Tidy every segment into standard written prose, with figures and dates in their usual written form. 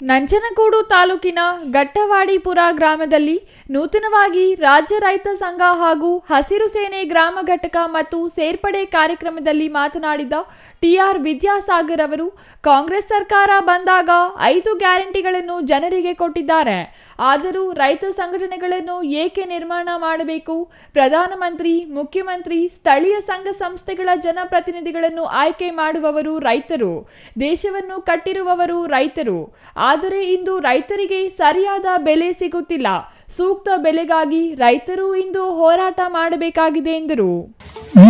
ನಂಜನಗೂಡು ತಾಲೂಕಿನ ಗಟ್ಟವಾಡಿಪುರ ಗ್ರಾಮದಲ್ಲಿ ನೂತನವಾಗಿ ರಾಜ್ಯ ರೈತ ಸಂಘ ಹಾಗೂ ಹಸಿರು ಸೇನೆ ಗ್ರಾಮ ಘಟಕ ಮತ್ತು ಸೇರ್ಪಡೆ ಕಾರ್ಯಕ್ರಮದಲ್ಲಿ ಮಾತನಾಡಿದ ಟಿಆರ್ ವಿದ್ಯಾಸಾಗರ್ ಅವರು ಕಾಂಗ್ರೆಸ್ ಸರ್ಕಾರ ಬಂದಾಗ 5 ಗ್ಯಾರಂಟಿಗಳನ್ನು ಜನರಿಗೆ ಕೊಟ್ಟಿದ್ದಾರೆ. ಆದರೂ ರೈತ ಸಂಘಟನೆಗಳನ್ನು ಏಕೆ ನಿರ್ಮಾಣ ಮಾಡಬೇಕು? ಪ್ರಧಾನಮಂತ್ರಿ, ಮುಖ್ಯಮಂತ್ರಿ, ಸ್ಥಳೀಯ ಸಂಘ ಸಂಸ್ಥೆಗಳ ಜನಪ್ರತಿನಿಧಿಗಳನ್ನು ಆಯ್ಕೆ ಮಾಡುವವರು ರೈತರು, ದೇಶವನ್ನು ಕಟ್ಟಿರುವವರು ರೈತರು. ಆದರೆ ಇಂದು ರೈತರಿಗೆ ಸರಿಯಾದ ಬೆಲೆ ಸಿಗುತ್ತಿಲ್ಲ. ಸೂಕ್ತ ಬೆಲೆಗಾಗಿ ರೈತರು ಇಂದು ಹೋರಾಟ ಮಾಡಬೇಕಾಗಿದೆ ಎಂದರು.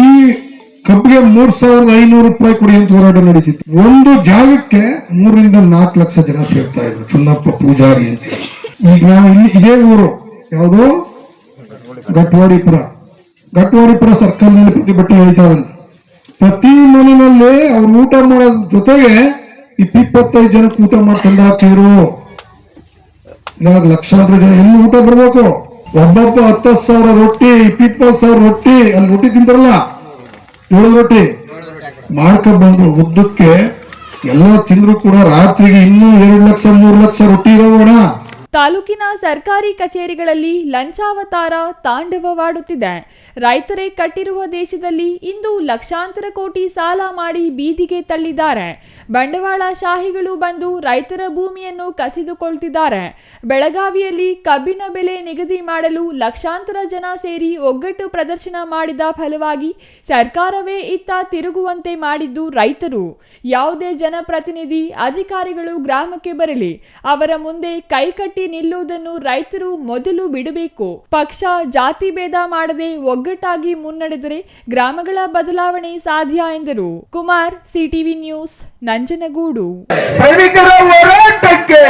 ಈ ಕಬ್ಬಿಗೆ 3,500 ರೂಪಾಯಿ ಕೊಡಿ ಅಂತ ಹೋರಾಟ ನಡೀತಿತ್ತು. ಒಂದು ಜಾಗಕ್ಕೆ 3 ರಿಂದ 4 ಲಕ್ಷ ಜನ ಸೇರ್ತಾ ಇದ್ರು. ಚುನ್ನಪ್ಪ ಪೂಜಾರಿ ಅಂತ. ಈಗ ನಾವು ಇಲ್ಲಿ ಇದೇ ಊರು ಯಾವುದು ಗಟ್ವಾಡಿಪುರ ಸರ್ಕಲ್ನಲ್ಲಿ ಪ್ರತಿಭಟನೆ ನಡೀತಾ ಇದೆ. ಪ್ರತಿ ಮನೆಯಲ್ಲಿ ಅವ್ರು ಊಟ ಮಾಡೋದ್ರ ಜೊತೆಗೆ 25 ಜನಕ್ಕೆ ಊಟ ಮಾಡ್ಕೊಂಡು ಹಾಕ್ತಿದ್ರು. ಇವಾಗ ಲಕ್ಷಾಂತರ ಜನ ಎಲ್ಲಿ ಊಟ ಬರ್ಬೇಕು? ಒಬ್ಬೊಬ್ಬ 10,000 ರೊಟ್ಟಿ, 20,000 ರೊಟ್ಟಿ, ಅಲ್ಲಿ ರೊಟ್ಟಿ ತಿಂತಾರಲ್ಲ, ಜೋಳದ ರೊಟ್ಟಿ ಮಾಡ್ಕೊಂಡ್ಬಂದು ಉದ್ದಕ್ಕೆ ಎಲ್ಲ ತಿಂದ್ರು ಕೂಡ ರಾತ್ರಿಗೆ ಇನ್ನೂ 2 ಲಕ್ಷ 3 ಲಕ್ಷ ರೊಟ್ಟಿ ಇರೋಣ. ತಾಲೂಕಿನ ಸರ್ಕಾರಿ ಕಚೇರಿಗಳಲ್ಲಿ ಲಂಚಾವತಾರ ತಾಂಡವವಾಡುತ್ತಿದೆ. ರೈತರೇ ಕಟ್ಟಿರುವ ದೇಶದಲ್ಲಿ ಇಂದು ಲಕ್ಷಾಂತರ ಕೋಟಿ ಸಾಲ ಮಾಡಿ ಬೀದಿಗೆ ತಳ್ಳಿದ್ದಾರೆ. ಬಂಡವಾಳ ಶಾಹಿಗಳು ಬಂದು ರೈತರ ಭೂಮಿಯನ್ನು ಕಸಿದುಕೊಳ್ತಿದ್ದಾರೆ. ಬೆಳಗಾವಿಯಲ್ಲಿ ಕಬ್ಬಿನ ಬೆಲೆ ನಿಗದಿ ಮಾಡಲು ಲಕ್ಷಾಂತರ ಜನ ಸೇರಿ ಒಗ್ಗಟ್ಟು ಪ್ರದರ್ಶನ ಮಾಡಿದ ಫಲವಾಗಿ ಸರ್ಕಾರವೇ ಇತ್ತ ತಿರುಗುವಂತೆ ಮಾಡಿದ್ದು ರೈತರು. ಯಾವುದೇ ಜನಪ್ರತಿನಿಧಿ, ಅಧಿಕಾರಿಗಳು ಗ್ರಾಮಕ್ಕೆ ಬರಲಿ, ಅವರ ಮುಂದೆ ಕೈಕಟ್ಟಿ ನಿಲ್ಲುವುದನ್ನು ರೈತರು ಮೊದಲು ಬಿಡಬೇಕು. ಪಕ್ಷ ಜಾತಿ ಭೇದ ಮಾಡದೆ ಒಗ್ಗಟ್ಟಾಗಿ ಮುನ್ನಡೆದರೆ ಗ್ರಾಮಗಳ ಬದಲಾವಣೆ ಸಾಧ್ಯ ಎಂದರು. Kumar, CTV news, Nanjangud. ಸೈನಿಕರ ಹೋರಾಟಕ್ಕೆ